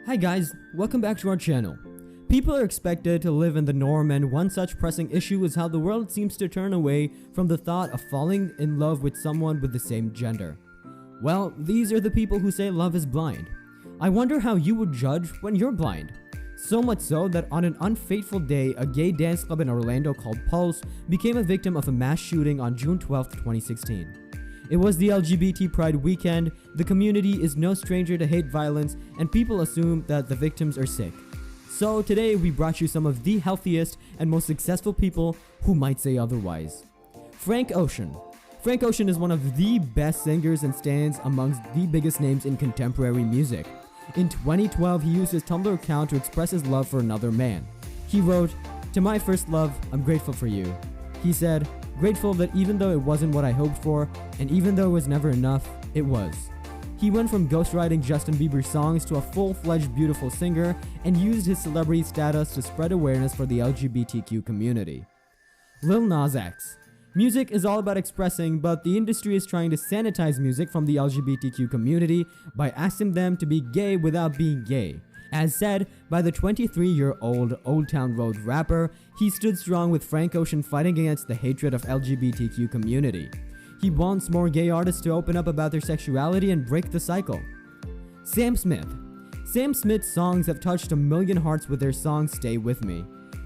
Hi guys, welcome back to our channel. People are expected to live in the norm, and one such pressing issue is how the world seems to turn away from the thought of falling in love with someone with the same gender. Well, these are the people who say love is blind. I wonder how you would judge when you're blind. So much so that on an unfateful day, a gay dance club in Orlando called Pulse became a victim of a mass shooting on June 12, 2016. It was the LGBT Pride Weekend. The community is no stranger to hate violence, and people assume that the victims are sick. So today we brought you some of the healthiest and most successful people who might say otherwise. Frank Ocean. Frank Ocean is one of the best singers and stands amongst the biggest names in contemporary music. In 2012, he used his Tumblr account to express his love for another man. He wrote, "To my first love, I'm grateful for you." He said, "Grateful that even though it wasn't what I hoped for, and even though it was never enough, it was." He went from ghostwriting Justin Bieber songs to a full-fledged beautiful singer and used his celebrity status to spread awareness for the LGBTQ community. Lil Nas X. Music is all about expressing, but the industry is trying to sanitize music from the LGBTQ community by asking them to be gay without being gay. As said by the 23-year-old Old Town Road rapper, he stood strong with Frank Ocean fighting against the hatred of LGBTQ community. He wants more gay artists to open up about their sexuality and break the cycle. Sam Smith. Sam Smith's songs have touched 1 million hearts with their song Stay With Me.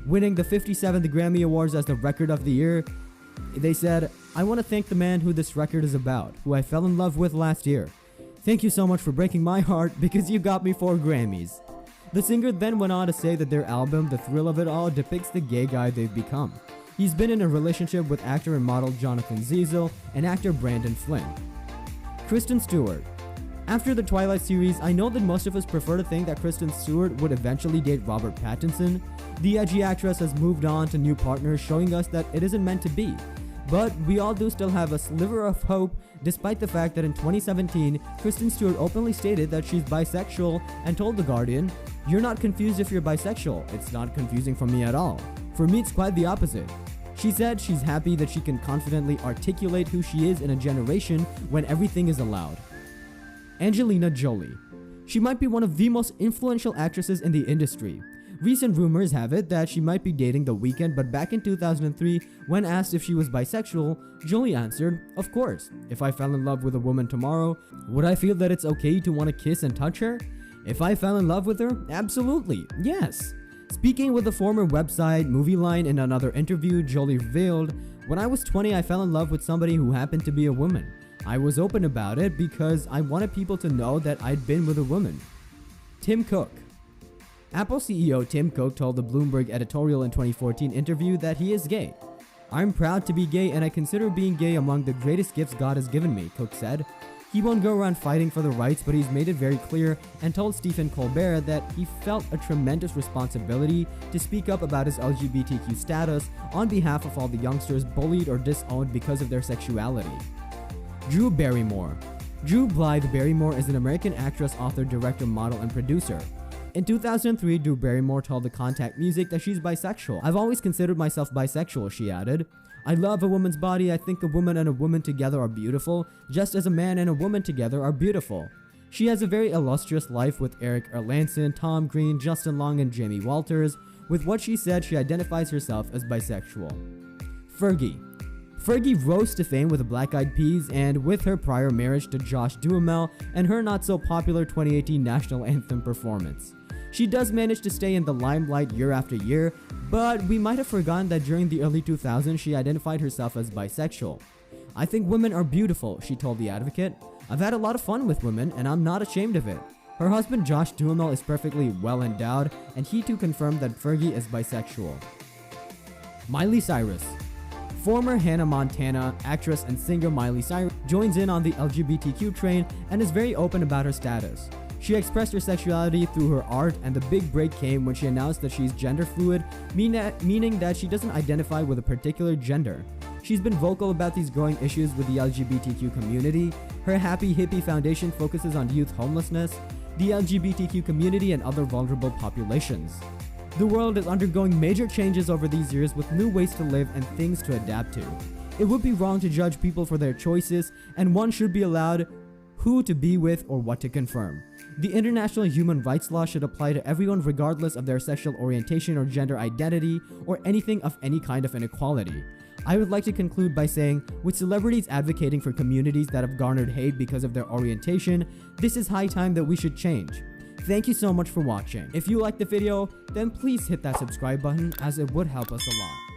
Winning the 57th Grammy Awards as the Record of the Year, they said, "I want to thank the man who this record is about, who I fell in love with last year. Thank you so much for breaking my heart because you got me 4 Grammys." The singer then went on to say that their album, The Thrill of It All, depicts the gay guy they've become. He's been in a relationship with actor and model Jonathan Ziesel and actor Brandon Flynn. Kristen Stewart. After the Twilight series, I know that most of us prefer to think that Kristen Stewart would eventually date Robert Pattinson. The edgy actress has moved on to new partners, showing us that it isn't meant to be. But we all do still have a sliver of hope, despite the fact that in 2017, Kristen Stewart openly stated that she's bisexual and told The Guardian, "You're not confused if you're bisexual. It's not confusing for me at all. For me, it's quite the opposite." She said she's happy that she can confidently articulate who she is in a generation when everything is allowed. Angelina Jolie. She might be one of the most influential actresses in the industry. Recent rumors have it that she might be dating The Weeknd, but back in 2003, when asked if she was bisexual, Jolie answered, "Of course. If I fell in love with a woman tomorrow, would I feel that it's okay to want to kiss and touch her? If I fell in love with her, absolutely, yes." Speaking with the former website Movie Line in another interview, Jolie revealed, "When I was 20, I fell in love with somebody who happened to be a woman. I was open about it because I wanted people to know that I'd been with a woman." Tim Cook. Apple CEO Tim Cook told the Bloomberg editorial in 2014 interview that he is gay. "I'm proud to be gay, and I consider being gay among the greatest gifts God has given me," Cook said. He won't go around fighting for the rights, but he's made it very clear and told Stephen Colbert that he felt a tremendous responsibility to speak up about his LGBTQ status on behalf of all the youngsters bullied or disowned because of their sexuality. Drew Barrymore. Drew Blythe Barrymore is an American actress, author, director, model, and producer. In 2003, Drew Barrymore told the Contact Music that she's bisexual. "I've always considered myself bisexual," she added. "I love a woman's body. I think a woman and a woman together are beautiful, just as a man and a woman together are beautiful." She has a very illustrious life with Eric Erlandson, Tom Green, Justin Long, and Jamie Walters. With what she said, she identifies herself as bisexual. Fergie. Fergie rose to fame with the Black Eyed Peas and with her prior marriage to Josh Duhamel and her not-so-popular 2018 national anthem performance. She does manage to stay in the limelight year after year, but we might have forgotten that during the early 2000s she identified herself as bisexual. "I think women are beautiful," she told The Advocate. "I've had a lot of fun with women, and I'm not ashamed of it." Her husband Josh Duhamel is perfectly well endowed, and he too confirmed that Fergie is bisexual. Miley Cyrus. Former Hannah Montana actress and singer Miley Cyrus joins in on the LGBTQ train and is very open about her status. She expressed her sexuality through her art, and the big break came when she announced that she's gender fluid, meaning that she doesn't identify with a particular gender. She's been vocal about these growing issues with the LGBTQ community. Her Happy Hippie Foundation focuses on youth homelessness, the LGBTQ community, and other vulnerable populations. The world is undergoing major changes over these years with new ways to live and things to adapt to. It would be wrong to judge people for their choices, and one should be allowed who to be with or what to confirm. The international human rights law should apply to everyone regardless of their sexual orientation or gender identity or anything of any kind of inequality. I would like to conclude by saying, with celebrities advocating for communities that have garnered hate because of their orientation, this is high time that we should change. Thank you so much for watching. If you liked the video, then please hit that subscribe button as it would help us a lot.